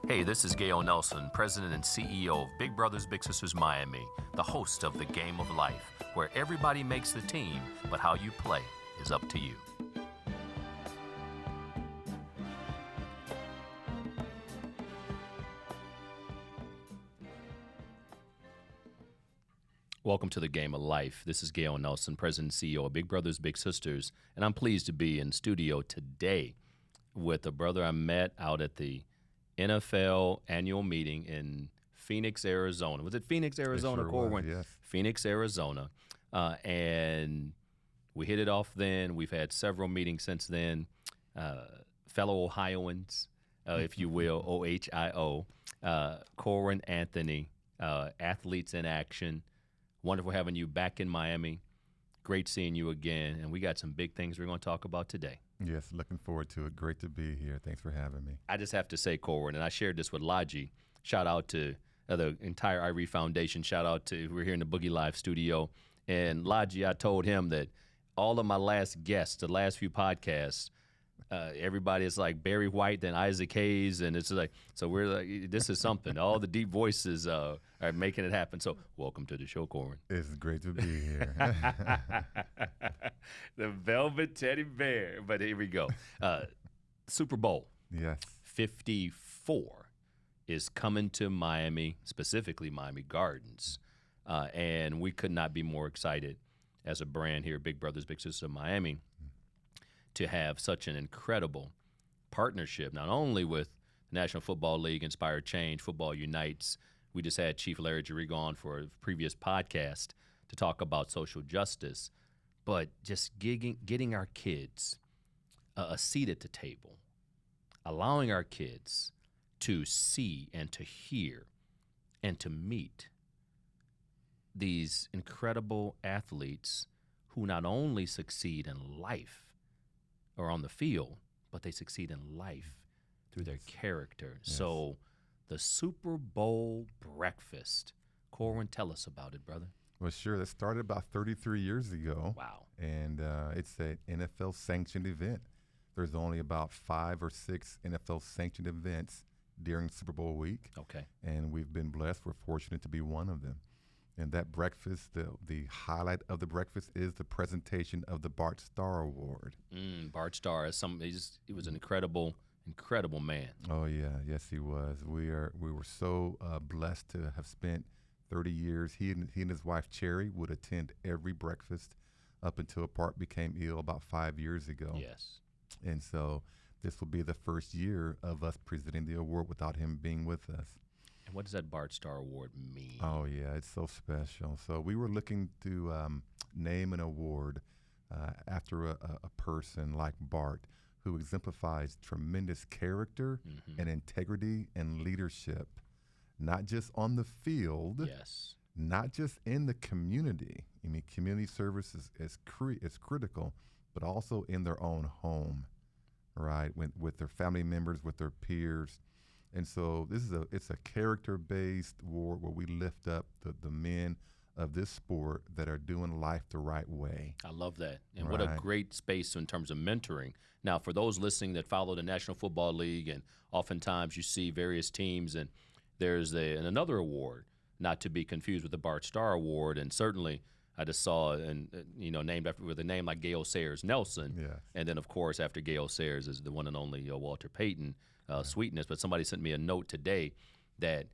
Hey, this is Gale Nelson, President and CEO of Big Brothers Big Sisters Miami, the host of The Game of Life, where everybody makes the team, but how you play is up to you. Welcome to The Game of Life. This is Gale Nelson, President and CEO of Big Brothers Big Sisters, and I'm pleased to be in studio today with a brother I met out at the NFL annual meeting in Phoenix, Arizona. Was it Phoenix, Arizona, Corwin? Yes. Phoenix, Arizona. And we hit it off then. We've had several meetings since then. Fellow Ohioans, if you will, OHIO. Corwin Anthony, Athletes in Action. Wonderful having you back in Miami. Great seeing you again. And we got some big things we're going to talk about today. Yes, looking forward to it. Great to be here. Thanks for having me. I just have to say, Corwin, and I shared this with Laji. Shout out to the entire Irie Foundation. Shout out to, we're here in the Boogie Live studio. And Laji, I told him that all of my last guests, the last few podcasts, everybody is like Barry White, then Isaac Hayes, and it's like, so we're like, this is something. All the deep voices are making it happen. So welcome to the show, Corwin. It's great to be here. The Velvet Teddy Bear. But here we go. Super Bowl. Yes. 54 is coming to Miami, specifically Miami Gardens. And we could not be more excited as a brand here, Big Brothers Big Sisters of Miami, to have such an incredible partnership, not only with the National Football League, Inspired Change, Football Unites. We just had Chief Larry Jariga on for a previous podcast to talk about social justice, but just getting our kids a seat at the table, allowing our kids to see and to hear and to meet these incredible athletes who not only succeed in life or on the field, but they succeed in life through their character. Yes. So the Super Bowl breakfast. Corwin, tell us about it, brother. Well, sure. That started about 33 years ago. Wow. And it's an NFL-sanctioned event. There's only about 5 or 6 NFL-sanctioned events during Super Bowl week. Okay. And we've been blessed. We're fortunate to be one of them. And that breakfast, the highlight of the breakfast is the presentation of the Bart Starr Award. Bart Starr is he was an incredible man. Oh yeah, yes he was. We were so blessed to have spent 30 years. He and his wife Cherry would attend every breakfast up until Bart became ill about 5 years ago. Yes. And so this will be the first year of us presenting the award without him being with us. And what does that Bart Starr Award mean? Oh, yeah, it's so special. So we were looking to name an award after a person like Bart who exemplifies tremendous character and integrity and leadership, not just on the field, Yes. not just in the community. I mean, community service is critical, but also in their own home, right, with their family members, with their peers. And so it's a character-based award where we lift up the men of this sport that are doing life the right way. I love that. And what a great space in terms of mentoring. Now, for those listening that follow the National Football League, and oftentimes you see various teams, and there's another award, not to be confused with the Bart Starr Award, and certainly I just saw named after with a name like Gale Nelson. Yes. And then, of course, after Gale Sayers is the one and only Walter Payton, Sweetness. But somebody sent me a note today that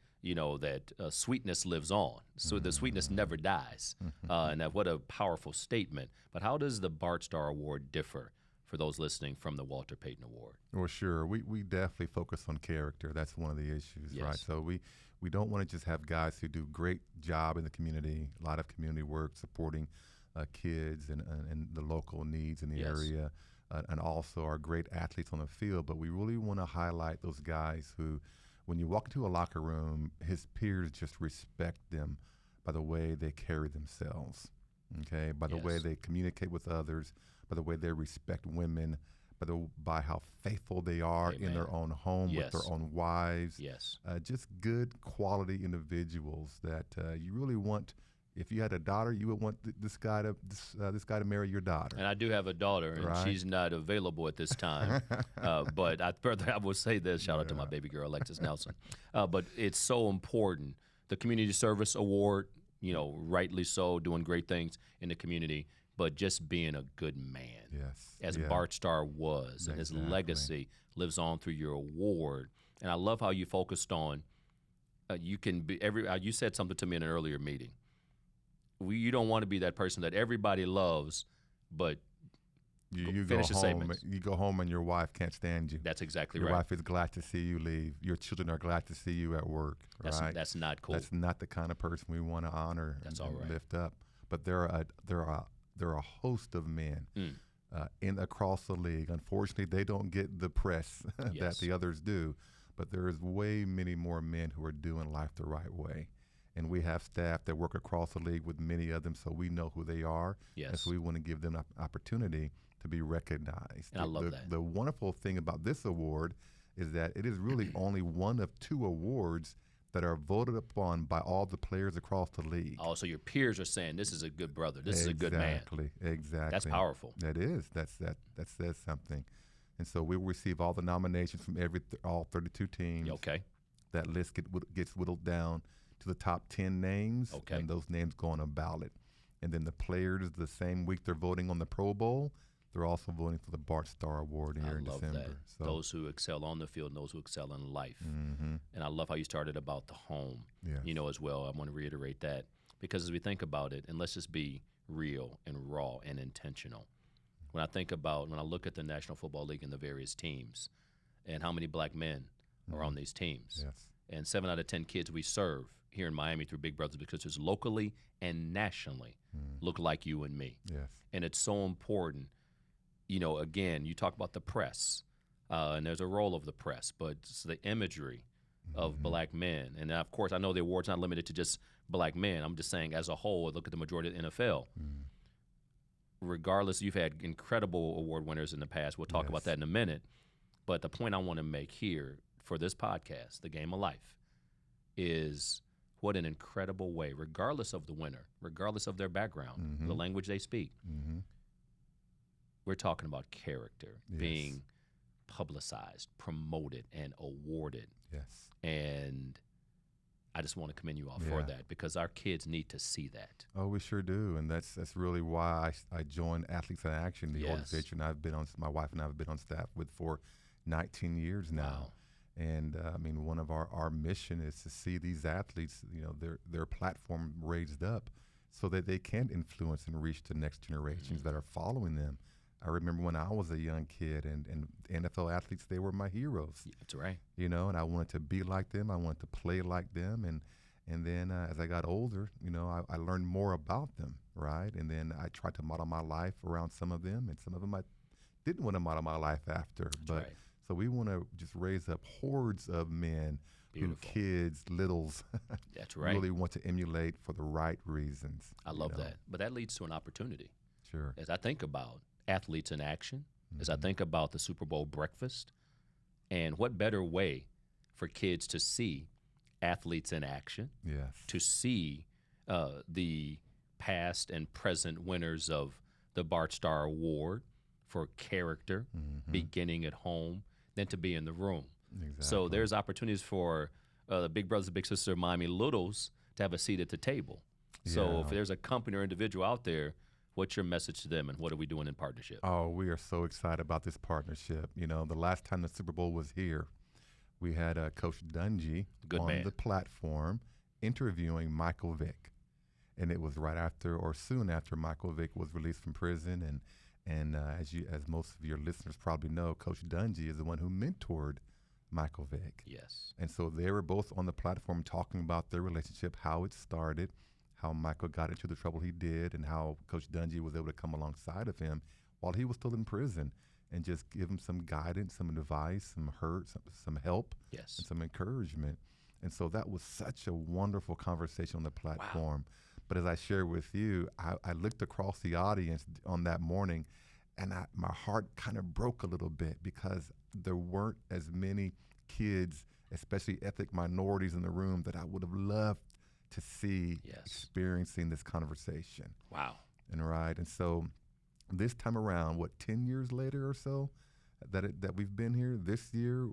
sweetness lives on. So the sweetness never dies. And that what a powerful statement. But how does the Bart Starr Award differ for those listening from the Walter Payton Award? Well, sure. We definitely focus on character. That's one of the issues, Yes. right? So we don't want to just have guys who do great job in the community, a lot of community work, supporting kids and the local needs in the Yes. area, and also are great athletes on the field. But we really want to highlight those guys who, when you walk into a locker room, his peers just respect them by the way they carry themselves, okay? By the way they communicate with others, by the way they respect women, by how faithful they are in their own home with their own wives. Yes. Just good quality individuals that you really want If you had a daughter, you would want this guy to marry your daughter. And I do have a daughter, and Right. she's not available at this time. But I will say this: shout out to my baby girl, Alexis Nelson. But it's so important. The Community Service Award, rightly so, doing great things in the community, but just being a good man, Yes. as Yeah. Bart Starr was, and his Exactly. legacy lives on through your award. And I love how you focused on. You can be you said something to me in an earlier meeting. You don't want to be that person that everybody loves, but You finish go the home. statements. You go home and your wife can't stand you. That's exactly Your right. wife is glad to see you leave. Your children are glad to see you at work. Right? That's not cool. That's not the kind of person we want to honor That's and all right. lift up. But there are a host of men across the league. Unfortunately, they don't get the press that Yes. the others do. But there is way many more men who are doing life the right way. And we have staff that work across the league with many of them, so we know who they are. Yes. And so we want to give them an opportunity to be recognized. And I love that. The wonderful thing about this award is that it is really only one of 2 awards that are voted upon by all the players across the league. Oh, so your peers are saying this is a good brother. This is a good man. Exactly. That's powerful. That is. That says something. And so we will receive all the nominations from all 32 teams. Okay. That list gets whittled down to the top 10 names, Okay. and those names go on a ballot. And then the players, the same week they're voting on the Pro Bowl, they're also voting for the Bart Starr Award here in I love December. that. So, Those who excel on the field and those who excel in life. mhm. And I love how you started about the home, Yes. as well. I want to reiterate that because as we think about it, and let's just be real and raw and intentional. When I look at the National Football League and the various teams and how many black men are on these teams, Yes. and 7 out of 10 kids we serve here in Miami through Big Brothers because it's locally and nationally look like you and me. Yes. And it's so important. Again, you talk about the press, and there's a role of the press, but it's the imagery of black men. And of course, I know the award's not limited to just black men. I'm just saying as a whole, look at the majority of the NFL. Regardless, you've had incredible award winners in the past. We'll talk about Yes. that in a minute. But the point I want to make here for this podcast, The Game of Life, is what an incredible way, regardless of the winner, regardless of their background, the language they speak, we're talking about character Yes. being publicized, promoted, and awarded. Yes. And I just want to commend you all for Yeah. that because our kids need to see that. Oh, we sure do, and that's really why I joined Athletes in Action, the Yes. organization my wife and I have been on staff with for 19 years now. Wow. And one of our mission is to see these athletes, their platform raised up, so that they can influence and reach the next generations that are following them. I remember when I was a young kid, and NFL athletes, they were my heroes. That's right. And I wanted to be like them. I wanted to play like them. And then as I got older, I learned more about them, right? And then I tried to model my life around some of them, and some of them I didn't want to model my life after. But right. so we want to just raise up hordes of men Beautiful. who kids, littles, That's right. really want to emulate for the right reasons. I love that. But that leads to an opportunity. Sure. As I think about athletes in action, as I think about the Super Bowl breakfast, and what better way for kids to see athletes in action, Yes. to see the past and present winners of the Bart Starr Award for character, beginning at home, than to be in the room. Exactly. So there's opportunities for the Big Brothers and Big Sisters of Miami Littles to have a seat at the table. So if Yeah. there's a company or individual out there, what's your message to them, and what are we doing in partnership? Oh, we are so excited about this partnership. The last time the Super Bowl was here, we had Coach Dungy Good on man. the platform interviewing Michael Vick. And it was right after or soon after Michael Vick was released from prison. And as most of your listeners probably know, Coach Dungy is the one who mentored Michael Vick. Yes. And so they were both on the platform talking about their relationship, how it started, how Michael got into the trouble he did, and how Coach Dungy was able to come alongside of him while he was still in prison and just give him some guidance, some advice, some help, Yes. and some encouragement. And so that was such a wonderful conversation on the platform. But as I shared with you, I looked across the audience on that morning, and my heart kind of broke a little bit because there weren't as many kids, especially ethnic minorities, in the room that I would have loved to see, experiencing this conversation. Wow. And so this time around, 10 years later or so that we've been here, this year,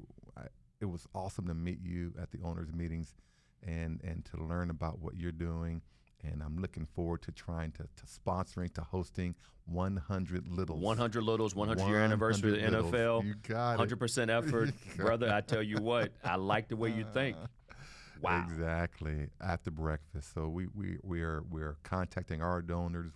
it was awesome to meet you at the owners' meetings and to learn about what you're doing. And I'm looking forward to trying to sponsoring, to hosting 100 Littles. 100 Littles, 100-year anniversary of the NFL. You got it. 100% effort. Brother, I tell you what, I like the way you think. Wow. Exactly. After breakfast. So we're contacting our donors.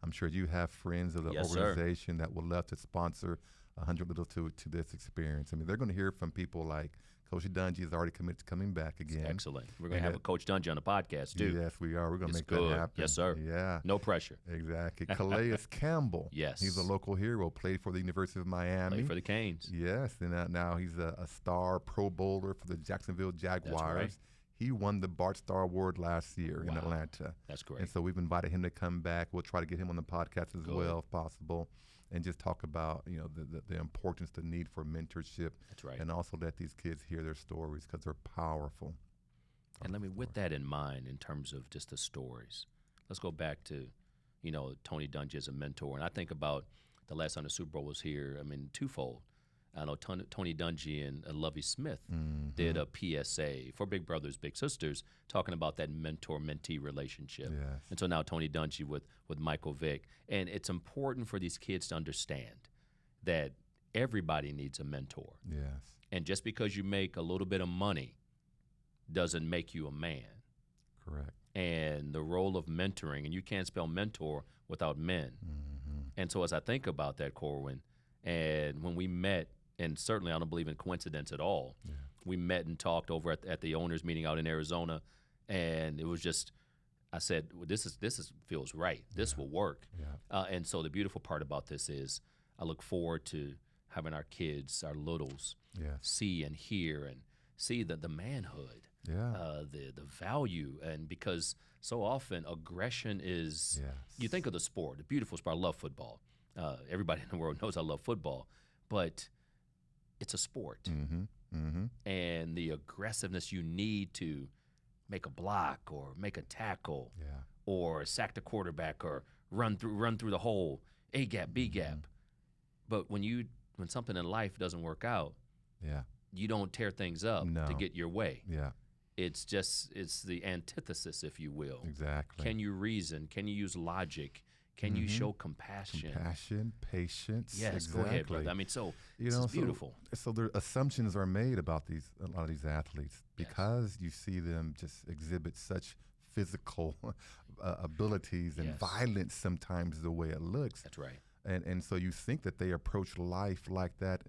I'm sure you have friends of the organization that would love to sponsor 100 Littles to this experience. I mean, they're going to hear from people like Coach Dungy has already committed to coming back again. Excellent. We're going to have a Coach Dungy on the podcast, too. Yes, we are. We're going to make that happen. Yes, sir. Yeah. No pressure. Exactly. Calais Campbell. Yes. He's a local hero, played for the University of Miami. Played for the Canes. Yes, and now he's a star Pro Bowler for the Jacksonville Jaguars. That's right. He won the Bart Starr Award last year in Atlanta. That's great. And so we've invited him to come back. We'll try to get him on the podcast as well if possible, and just talk about the importance, the need for mentorship. That's right. And also let these kids hear their stories because they're powerful. And let me, with that in mind, in terms of just the stories, let's go back to, Tony Dungy as a mentor. And I think about the last time the Super Bowl was here. I mean, twofold. I know Tony Dungy and Lovie Smith did a PSA for Big Brothers, Big Sisters, talking about that mentor-mentee relationship. Yes. And so now Tony Dungy with Michael Vick. And it's important for these kids to understand that everybody needs a mentor. Yes. And just because you make a little bit of money doesn't make you a man. Correct. And the role of mentoring, and you can't spell mentor without men. And so as I think about that, Corwin, and when we met, and certainly I don't believe in coincidence at all. Yeah. We met and talked over at the owners meeting out in Arizona, and it was just, I said, well, this feels right. This will work. Yeah. And so the beautiful part about this is I look forward to having our kids, our littles, see and hear and see the manhood, the value, and because so often aggression is, you think of the sport, the beautiful sport. I love football. Everybody in the world knows I love football, but it's a sport. And the aggressiveness you need to make a block or make a tackle or sack the quarterback or run through the hole, A gap, B gap. But when something in life doesn't work out, you don't tear things up to get your way. It's the antithesis, if you will. Exactly. Can you reason? Can you use logic? Can you show compassion? Compassion, patience. Yes, exactly. Go ahead, brother. I mean, so this is beautiful. So their assumptions are made about a lot of these athletes because you see them just exhibit such physical abilities and violence sometimes the way it looks. That's right. And so you think that they approach life like that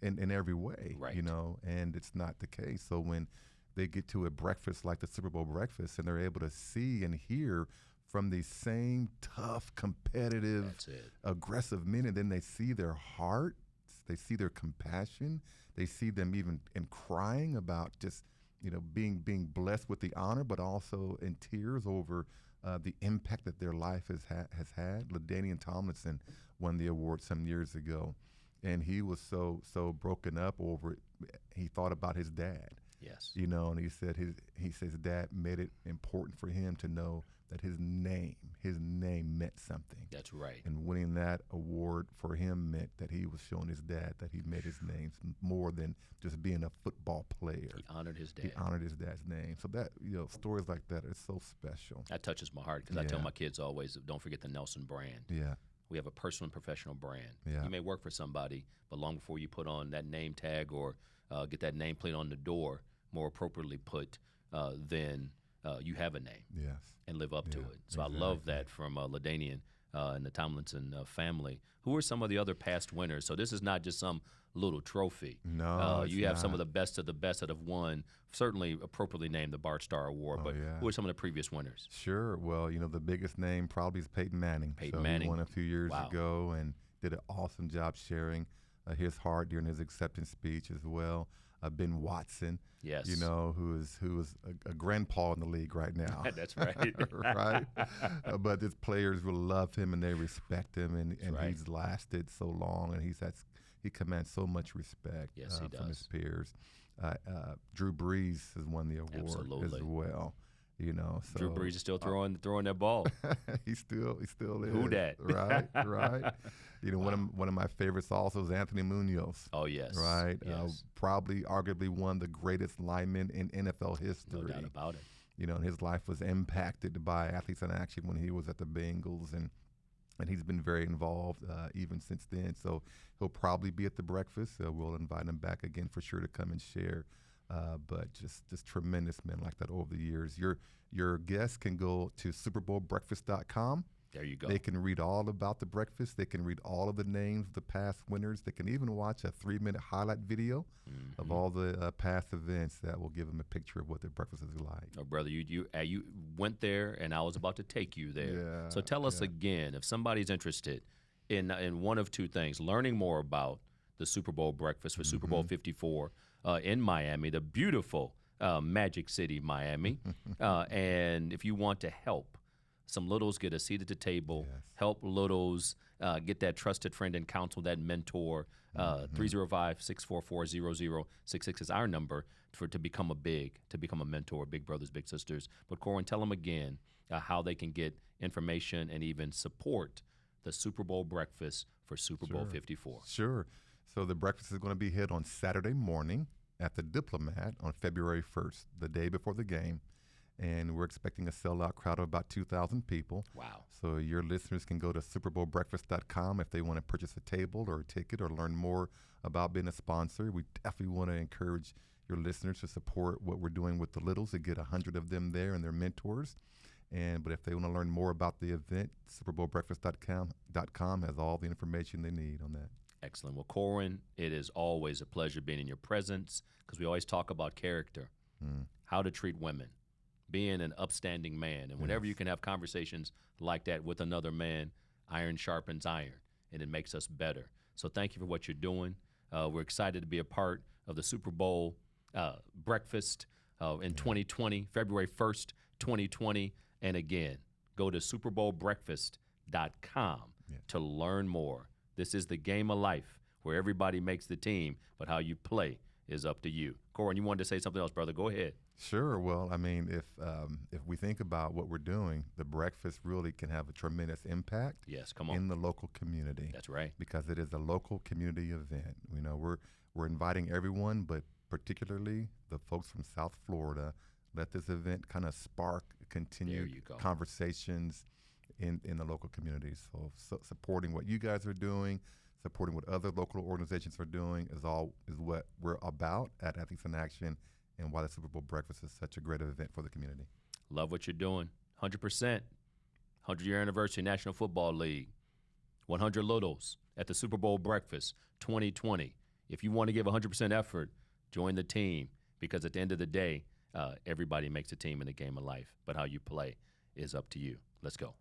in every way, right. And it's not the case. So when they get to a breakfast like the Super Bowl breakfast and they're able to see and hear from these same tough, competitive, aggressive men, and then they see their hearts, they see their compassion, they see them even in crying about just, being blessed with the honor, but also in tears over the impact that their life has had. LaDainian Tomlinson won the award some years ago, and he was so broken up over it. He thought about his dad. Yes. And he said his dad made it important for him to know that his name meant something. That's right. And winning that award for him meant that he was showing his dad that he made his name more than just being a football player. He honored his dad. He honored his dad's name. So that, stories like that are so special. That touches my heart because I tell my kids always, don't forget the Nelson brand. Yeah. We have a personal and professional brand. Yeah. You may work for somebody, but long before you put on that name tag or get that nameplate on the door, more appropriately put, then you have a name. Yes. And live up to it. So exactly. I love that from LaDainian and the Tomlinson family. Who are some of the other past winners? So this is not just some little trophy. No, you have some of the best that have won, certainly appropriately named the Bart Starr Award, but who are some of the previous winners? Sure. Well, the biggest name probably is Peyton Manning. Manning. He won a few years ago and did an awesome job sharing his heart during his acceptance speech as well. Ben Watson, yes, who is a grandpa in the league right now. That's right. Right? But his players will love him and they respect him, and right. He's lasted so long, and he commands so much respect from his peers. Drew Brees has won the award as well. You know, so Drew Brees is still throwing that ball. he still is. Who dat? Right, right. You know, one of my favorites also is Anthony Munoz. Oh yes, right. Yes. Probably, arguably one of the greatest linemen in NFL history. No doubt about it. You know, and his life was impacted by Athletes in Action when he was at the Bengals, and he's been very involved even since then. So he'll probably be at the breakfast. We'll invite him back again for sure to come and share. But just tremendous men like that over the years. Your guests can go to superbowlbreakfast.com. There you go. They can read all about the breakfast. They can read all of the names of the past winners. They can even watch a 3-minute highlight video of all the past events that will give them a picture of what their breakfast is like. Oh, brother, you went there, and I was about to take you there. Yeah, so tell us again, if somebody's interested in one of two things, learning more about the Super Bowl breakfast for Super Bowl 54 in Miami, the beautiful Magic City, Miami, and if you want to help some littles get a seat at the table, help littles get that trusted friend and counsel, that mentor. 305-644-0066 is our number to become a mentor, big brothers, big sisters. But Corwin, tell them again how they can get information and even support the Super Bowl breakfast for Super Bowl 54. Sure. So the breakfast is going to be held on Saturday morning at the Diplomat on February 1st, the day before the game. And we're expecting a sellout crowd of about 2,000 people. Wow. So your listeners can go to superbowlbreakfast.com if they want to purchase a table or a ticket or learn more about being a sponsor. We definitely want to encourage your listeners to support what we're doing with the littles, to get 100 of them there and their mentors. But if they want to learn more about the event, superbowlbreakfast.com has all the information they need on that. Excellent. Well, Corwin, it is always a pleasure being in your presence, because we always talk about character, how to treat women, being an upstanding man. And whenever you can have conversations like that with another man, iron sharpens iron, and it makes us better. So thank you for what you're doing. We're excited to be a part of the Super Bowl breakfast in 2020, February 1st, 2020. And again, go to superbowlbreakfast.com to learn more. This is the game of life, where everybody makes the team, but how you play is up to you. Corwin, you wanted to say something else, brother. Go ahead. Sure. Well, I mean, if we think about what we're doing, the breakfast really can have a tremendous impact. Yes, come on. In the local community. That's right. Because it is a local community event. You know, we're inviting everyone, but particularly the folks from South Florida. Let this event kind of spark continued conversations in the local community. So supporting what you guys are doing, supporting what other local organizations are doing is what we're about at Athletes in Action, and why the Super Bowl breakfast is such a great event for the community. Love what you're doing. 100%. 100-year anniversary National Football League. 100 Littles at the Super Bowl breakfast 2020. If you want to give 100% effort, join the team, because at the end of the day, everybody makes a team in the game of life, but how you play is up to you. Let's go.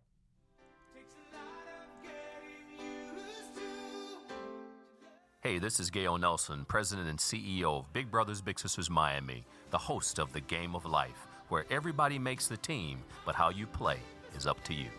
Hey, this is Gale Nelson, President and CEO of Big Brothers Big Sisters Miami, the host of The Game of Life, where everybody makes the team, but how you play is up to you.